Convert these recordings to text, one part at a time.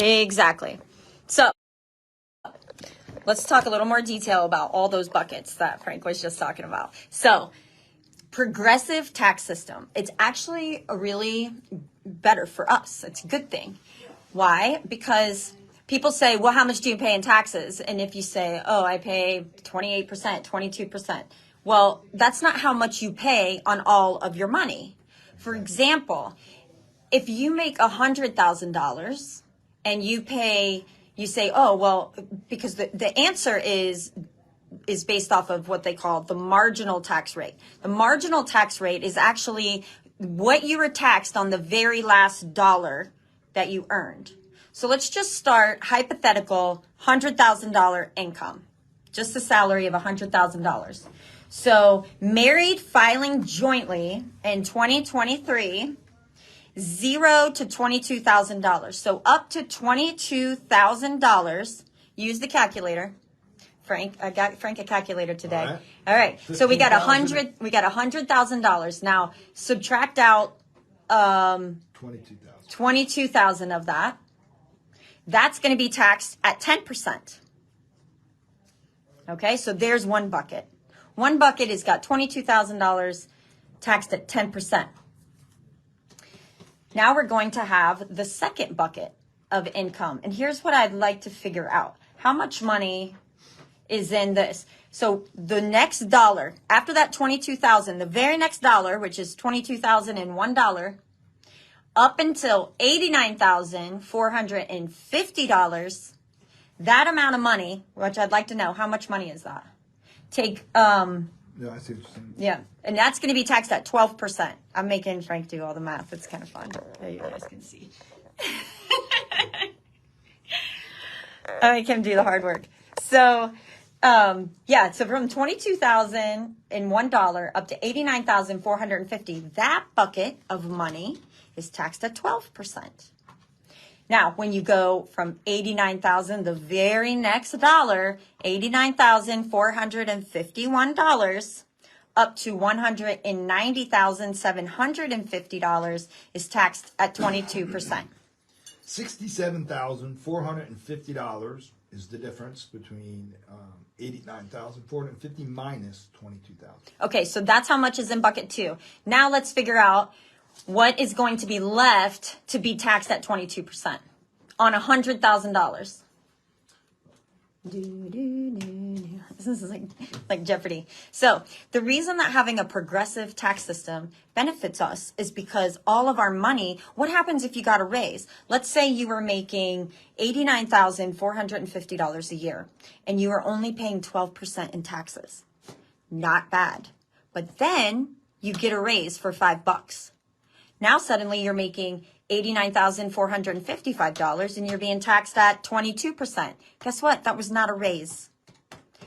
Exactly. So let's talk a little more detail about all those buckets that Frank was just talking about. So progressive tax system, it's actually a really better for us. It's a good thing. Why? Because people say, well, how much do you pay in taxes? And if you say, oh, I pay 28%, 22%. Well, that's not how much you pay on all of your money. For example, if you make $100,000 and you say, oh, well, because the answer is based off of what they call the marginal tax rate. The marginal tax rate is actually what you were taxed on the very last dollar that you earned. So let's just start hypothetical $100,000 income, just a salary of $100,000. So married filing jointly in 2023, $0 to $22,000. So up to $22,000. Use the calculator. Frank, I got Frank a calculator today. All right. So we got $100,000. Now subtract out 22,000 of that. That's going to be taxed at 10%. Okay, so there's one bucket. One bucket has got $22,000 taxed at 10%. Now we're going to have the second bucket of income. And here's what I'd like to figure out. How much money is in this? So the next dollar, after that 22,000, the very next dollar, which is $22,001, up until $89,450, that amount of money, which I'd like to know, how much money is that? Take, yeah, I see what you're saying. yeah, and that's going to be taxed at 12%. I'm making Frank do all the math. It's kind of fun. There you guys can see. I make him do the hard work. So, yeah, so from $22,001 up to $89,450, that bucket of money is taxed at 12%. Now, when you go from $89,000, the very next dollar, $89,451, up to $190,750 is taxed at 22%. $67,450 is the difference between $89,450 minus $22,000. Okay, so that's how much is in bucket 2. Now let's figure out what is going to be left to be taxed at 22% on $100,000. This is like Jeopardy. So the reason that having a progressive tax system benefits us is because all of our money, what happens if you got a raise? Let's say you were making $89,450 a year and you were only paying 12% in taxes. Not bad. But then you get a raise for $5. Now suddenly you're making $89,455 and you're being taxed at 22%. Guess what? That was not a raise.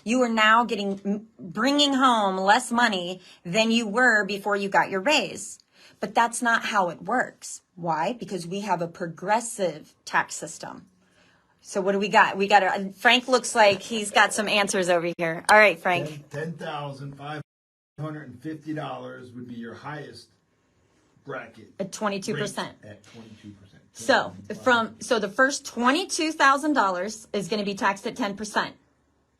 You are now bringing home less money than you were before you got your raise. But that's not how it works. Why? Because we have a progressive tax system. So what do we got? Frank looks like he's got some answers over here. All right, Frank. $10,550 would be your highest bracket. At 22%. At 22%. So the first $22,000 is going to be taxed at 10%.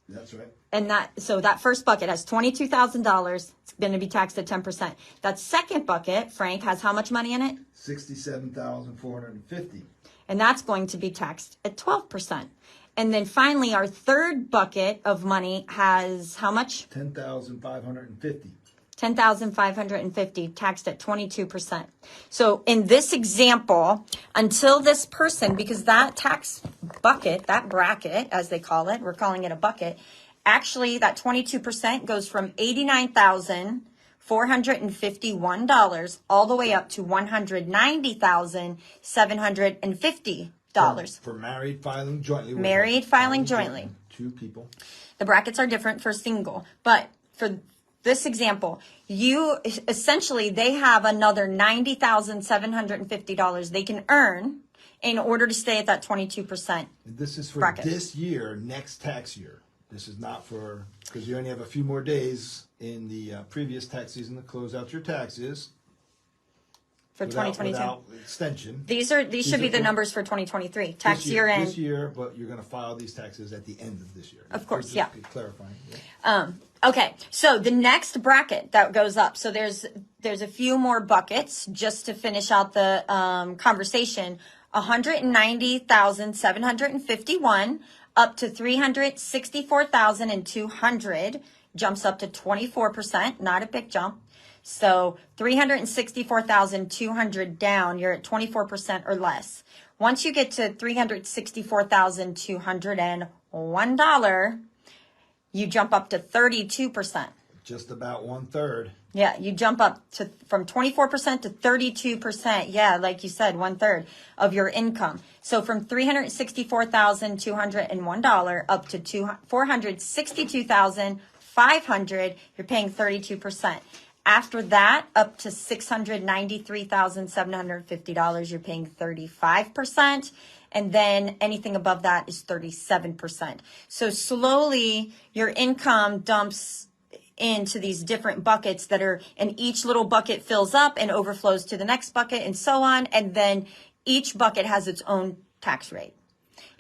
That's right. And that first bucket has $22,000. It's going to be taxed at 10%. That second bucket, Frank, has how much money in it? $67,450. And that's going to be taxed at 12%. And then finally, our third bucket of money has how much? $10,550. $10,550 taxed at 22%. So in this example, until this person, because that tax bucket, that bracket, as they call it, we're calling it a bucket, actually that 22% goes from $89,451 all the way up to $190,750. For married filing jointly. Married filing jointly. Two people. The brackets are different for single, but for this example, they have another $90,750 they can earn in order to stay at that 22%. This is for bracket. This year, next tax year. This is not for, because you only have a few more days in the previous tax season to close out your taxes. for 2022. Without extension. These should be the numbers for 2023 tax year end. This year, but you're going to file these taxes at the end of this year. Of course, Just yeah. Clarifying. Yeah. Okay, so the next bracket that goes up. So there's a few more buckets just to finish out the conversation. 190,751 up to 364,200 jumps up to 24%. Not a big jump. So 364,200 down, you're at 24% or less. Once you get to $364,201, you jump up to 32%. Just about 1/3. Yeah, you jump up to from 24% to 32%. Yeah, like you said, 1/3 of your income. So from $364,201 up to $462,500, you're paying 32%. After that, up to $693,750, you're paying 35%. And then anything above that is 37%. So slowly your income dumps into these different buckets that are, and each little bucket fills up and overflows to the next bucket and so on. And then each bucket has its own tax rate.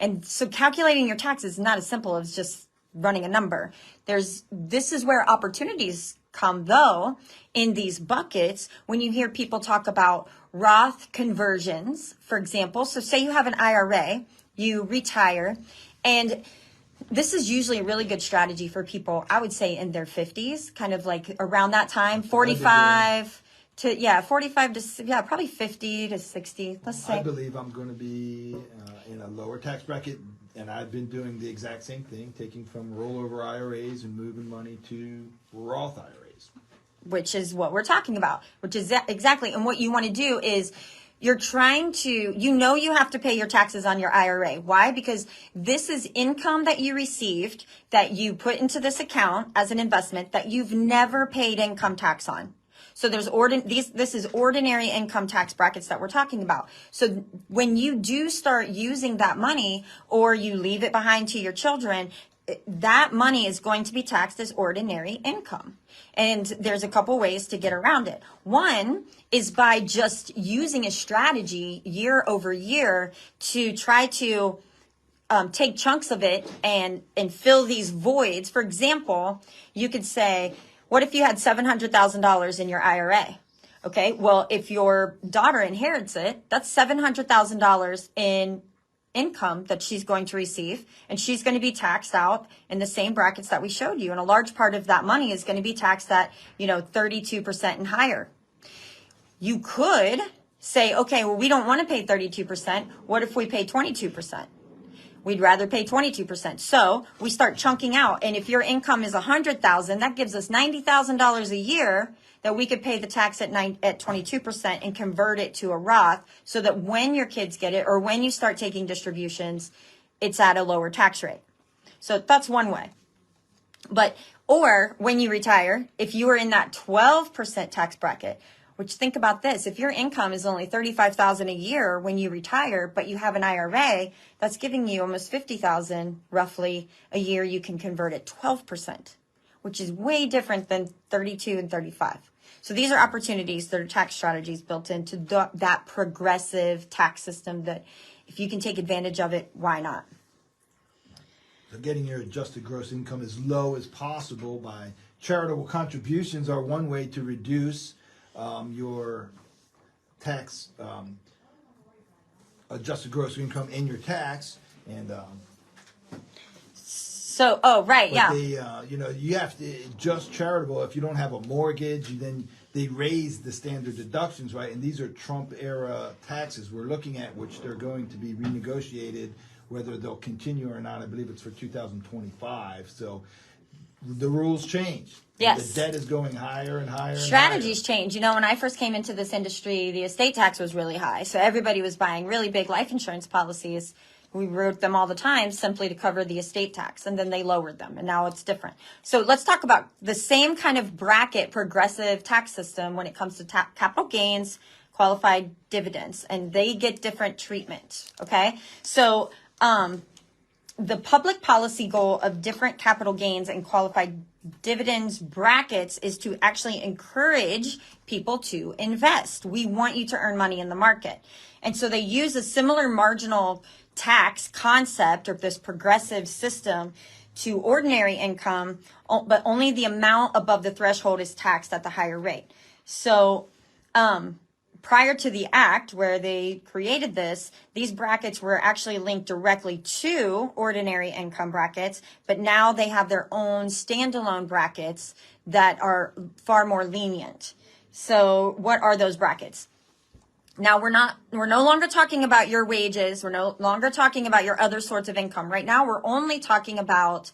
And so calculating your taxes is not as simple as just running a number. This is where opportunities come though in these buckets when you hear people talk about Roth conversions, for example. So say you have an IRA, you retire, and this is usually a really good strategy for people, I would say in their 50s, kind of like around that time, 45 to, probably 50 to 60, let's say. I believe I'm going to be in a lower tax bracket, and I've been doing the exact same thing, taking from rollover IRAs and moving money to Roth IRAs. Which is what we're talking about, which is exactly. And what you want to do is you're trying to, you have to pay your taxes on your IRA. Why? Because this is income that you received that you put into this account as an investment that you've never paid income tax on. So there's this is ordinary income tax brackets that we're talking about. So when you do start using that money or you leave it behind to your children, that money is going to be taxed as ordinary income. And there's a couple ways to get around it. One is by just using a strategy year over year to try to take chunks of it and fill these voids. For example, you could say, what if you had $700,000 in your IRA? Okay, well, if your daughter inherits it, that's $700,000 in income that she's going to receive, and she's going to be taxed out in the same brackets that we showed you. And a large part of that money is going to be taxed at, 32% and higher. You could say, okay, well, we don't want to pay 32%. What if we pay 22%? We'd rather pay 22%. So we start chunking out. And if your income is $100,000, that gives us $90,000 a year that we could pay the tax at 22% and convert it to a Roth so that when your kids get it or when you start taking distributions, it's at a lower tax rate. So that's one way. Or when you retire, if you are in that 12% tax bracket, which think about this, if your income is only $35,000 a year when you retire, but you have an IRA, that's giving you almost $50,000 roughly a year. You can convert at 12%, which is way different than 32 and 35. So these are opportunities that are tax strategies built into that progressive tax system that if you can take advantage of it, why not? So getting your adjusted gross income as low as possible by charitable contributions are one way to reduce your tax adjusted gross income in your tax. And you have to just charitable. If you don't have a mortgage, then they raise the standard deductions, right? And these are Trump era taxes we're looking at, which they're going to be renegotiated, whether they'll continue or not. I believe it's for 2025. So the rules change. Yes. The debt is going higher and higher. Strategies change. When I first came into this industry, the estate tax was really high. So everybody was buying really big life insurance policies. We wrote them all the time simply to cover the estate tax, and then they lowered them, and now it's different. So let's talk about the same kind of bracket progressive tax system when it comes to capital gains, qualified dividends, and they get different treatment, okay? So the public policy goal of different capital gains and qualified dividends brackets is to actually encourage people to invest. We want you to earn money in the market. And so they use a similar marginal tax concept or this progressive system to ordinary income, but only the amount above the threshold is taxed at the higher rate. So prior to the act where they created this, these brackets were actually linked directly to ordinary income brackets, but now they have their own standalone brackets that are far more lenient. So what are those brackets? Now we're no longer talking about your wages. We're no longer talking about your other sorts of income. Right now we're not talking about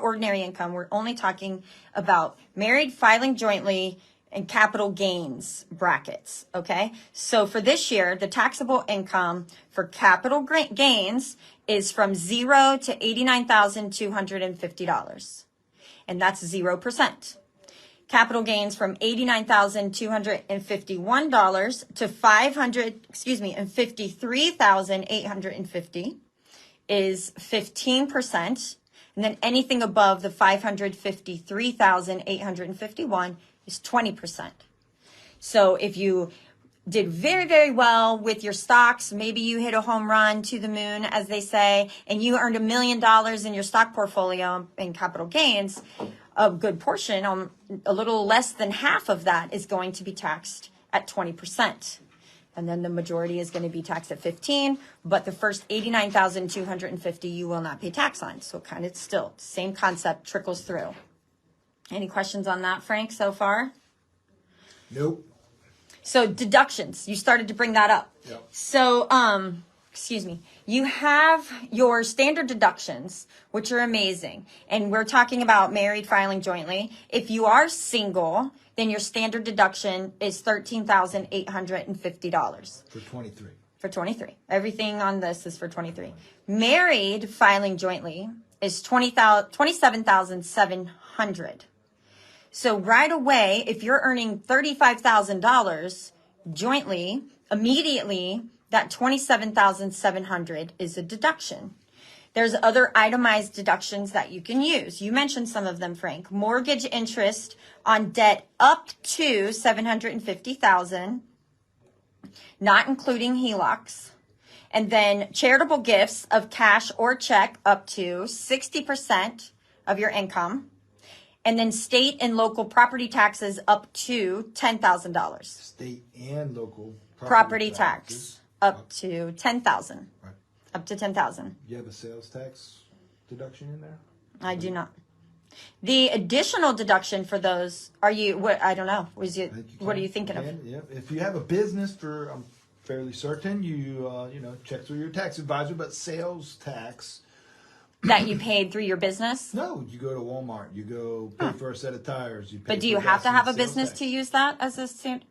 ordinary income. We're only talking about married, filing jointly, and capital gains brackets. Okay. So for this year, the taxable income for capital gains is from $0 to $89,250. And that's 0%. Capital gains from $89,251 to $53,850 is 15%. And then anything above the $553,851 is 20%. So if you did very, very well with your stocks, maybe you hit a home run to the moon, as they say, and you earned $1 million in your stock portfolio in capital gains, a good portion, a little less than half of that is going to be taxed at 20%. And then the majority is going to be taxed at 15%, but the first $89,250 you will not pay tax on. So kind of still, same concept trickles through. Any questions on that, Frank, so far? Nope. So deductions, you started to bring that up. Yep. So, you have your standard deductions, which are amazing. And we're talking about married filing jointly. If you are single, then your standard deduction is $13,850. For 23. For 23. Everything on this is for 23. Married filing jointly is $27,700. So right away, if you're earning $35,000 jointly, immediately that $27,700 is a deduction. There's other itemized deductions that you can use. You mentioned some of them, Frank. Mortgage interest on debt up to $750,000, not including HELOCs. And then charitable gifts of cash or check up to 60% of your income. And then state and local property taxes up to $10,000. State and local Property tax up to $10,000. Right. Up to $10,000. You have a sales tax deduction in there? I do not. The additional deduction for those, I don't know. What are you thinking of? Yeah. If you have a business I'm fairly certain you check through your tax advisor, but sales tax. That you paid through your business? No, you go to Walmart, you go pay for a set of tires. But do you have to have a business to use that as a standard?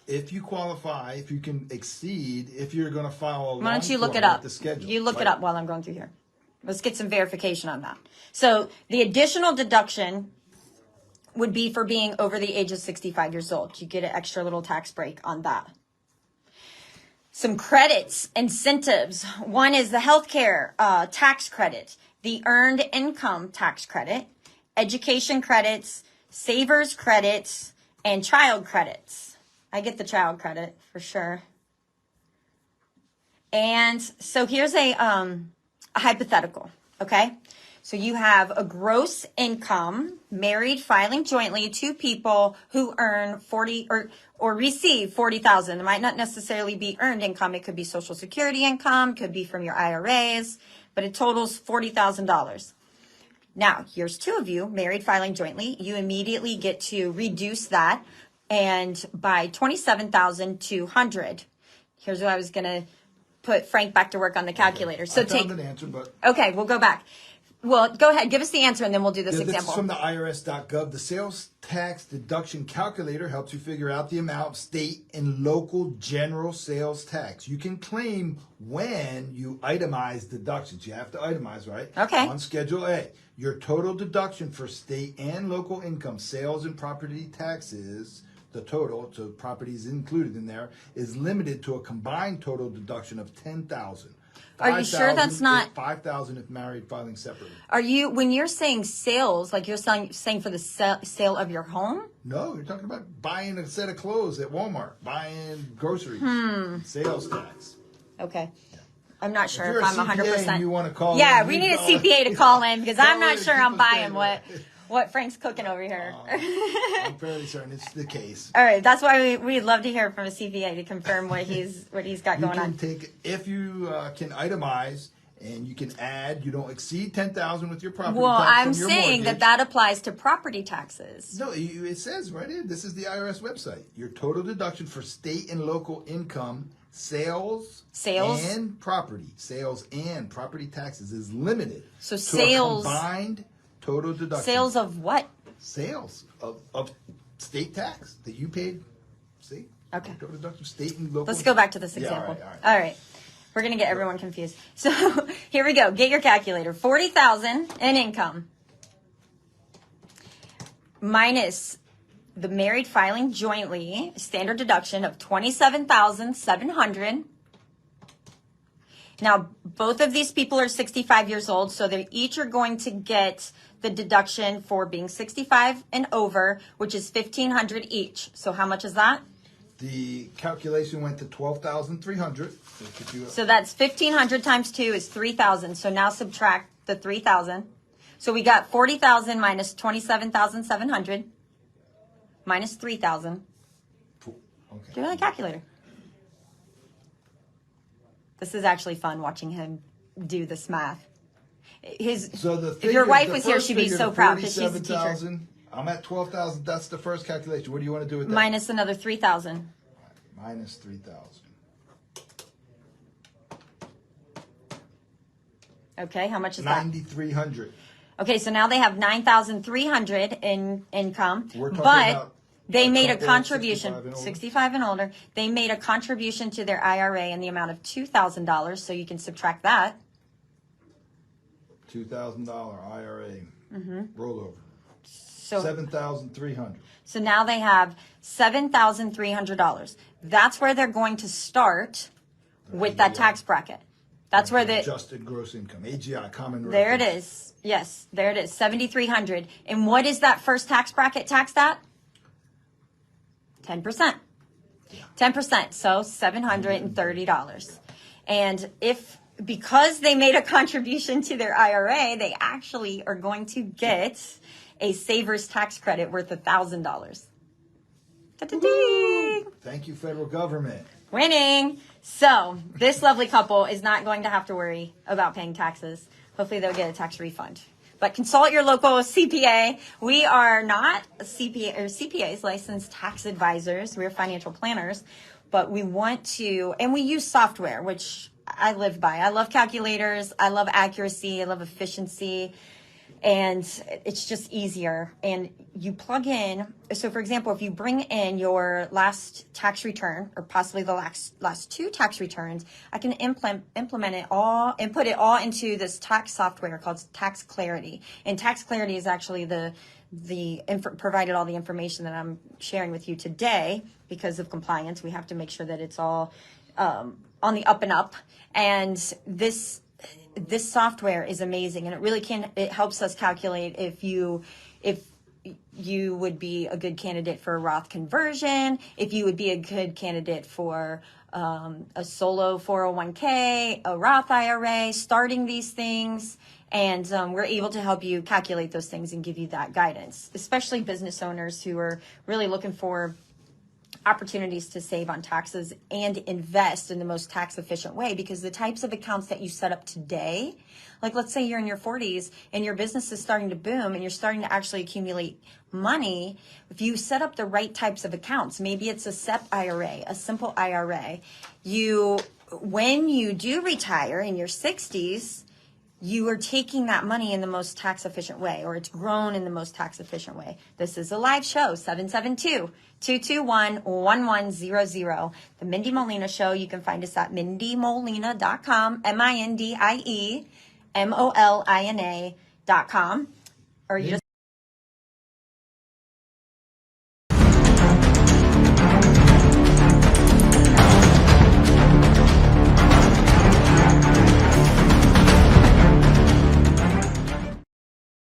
If you qualify, if you can exceed, if you're going to file a Why don't you look it up? You look it up while I'm going through here. Let's get some verification on that. So the additional deduction would be for being over the age of 65 years old. You get an extra little tax break on that. Some credits, incentives. One is the healthcare tax credit, the earned income tax credit, education credits, savers credits, and child credits. I get the child credit for sure. And so here's a hypothetical, okay? So you have a gross income, married, filing jointly, two people who earn 40 or receive 40,000. It might not necessarily be earned income. It could be Social Security income, could be from your IRAs, but it totals $40,000. Now, here's two of you, married, filing jointly. You immediately get to reduce that and by $27,200. Here's what I was going to put Frank back to work on the calculator. So I found an answer, but okay, we'll go back. Well, go ahead. Give us the answer, and then we'll do this example. This is from the IRS.gov. The sales tax deduction calculator helps you figure out the amount of state and local general sales tax. You can claim when you itemize deductions. You have to itemize, right? Okay. On Schedule A, your total deduction for state and local income, sales and property taxes, the total, so property is included in there, is limited to a combined total deduction of $10,000. Are you sure that's not 5,000 if married filing separately? Are you, when you're saying sales, like you're saying for the sale of your home? No, you're talking about buying a set of clothes at Walmart, buying groceries, sales tax. Okay. I'm not sure If if I'm you're a CPA 100%. and you want to call Yeah, in, we you need a call CPA to call in because I'm Call not in sure and I'm keep us buying straight. what Frank's cooking over here. I'm fairly certain it's the case. All right, that's why we'd love to hear from a CPA to confirm what he's got You going can on. take, if you can itemize and you can add, you don't exceed 10,000 with your property Well, tax I'm from your saying mortgage. that applies to property taxes. No, it says right here. This is the IRS website. Your total deduction for state and local income, sales and property taxes is limited. So to sales, a combined total deduction. Sales of what? Sales of state tax that you paid. See? Okay. Total deduction, state and local. Let's go back to this example. Yeah, all right. We're going to get everyone confused. So here we go. Get your calculator. 40,000 in income minus the married filing jointly standard deduction of 27,700. Now, both of these people are 65 years old, so they each are going to get the deduction for being 65 and over, which is 1,500 each. So how much is that? The calculation went to 12,300. So that's 1,500 times 2 is 3,000. So now subtract the 3,000. So we got 40,000 minus 27,700 minus 3,000. Okay. Give me the calculator. This is actually fun watching him do this math. If your wife was here, she'd be so proud because she's a teacher. I'm at 12,000. That's the first calculation. What do you want to do with that? Minus another 3,000. Minus 3,000. Okay, how much is that? 9,300. Okay, so now they have 9,300 in income, We're talking but about they made a couple contribution, 65 and older. They made a contribution to their IRA in the amount of $2,000, so you can subtract that. $2,000 IRA rollover. So 7,300. So now they have $7,300. That's where they're going to start with that tax bracket. That's where the adjusted gross income, AGI, common reference. There it is. Yes, there it is, 7,300. And what is that first tax bracket taxed at? 10%. 10%, so $730. And because they made a contribution to their IRA, they actually are going to get a saver's tax credit worth $1,000. Thank you, federal government. Winning. So this lovely couple is not going to have to worry about paying taxes. Hopefully they'll get a tax refund. But consult your local CPA. We are not CPAs, licensed tax advisors. We're financial planners. But we want to, and we use software, which I live by. I love calculators. I love accuracy. I love efficiency. And it's just easier. And you plug in. So, for example, if you bring in your last tax return or possibly the last two tax returns, I can implement it all, input it all into this tax software called Tax Clarity. And Tax Clarity is actually provided all the information that I'm sharing with you today because of compliance. We have to make sure that it's all on the up and up. And this software is amazing, and it helps us calculate if you would be a good candidate for a Roth conversion, if you would be a good candidate for a solo 401k, a Roth IRA, starting these things. And we're able to help you calculate those things and give you that guidance, especially business owners who are really looking for opportunities to save on taxes and invest in the most tax efficient way, because the types of accounts that you set up today, like let's say you're in your 40s and your business is starting to boom and you're starting to actually accumulate money, if you set up the right types of accounts, maybe it's a SEP IRA, a simple IRA, when you do retire in your 60s, you are taking that money in the most tax efficient way, or it's grown in the most tax efficient way. This is a live show, 772-221-1100. The Mindie Molina Show. You can find us at mindiemolina.com, MINDIEMOLINA.com, or you just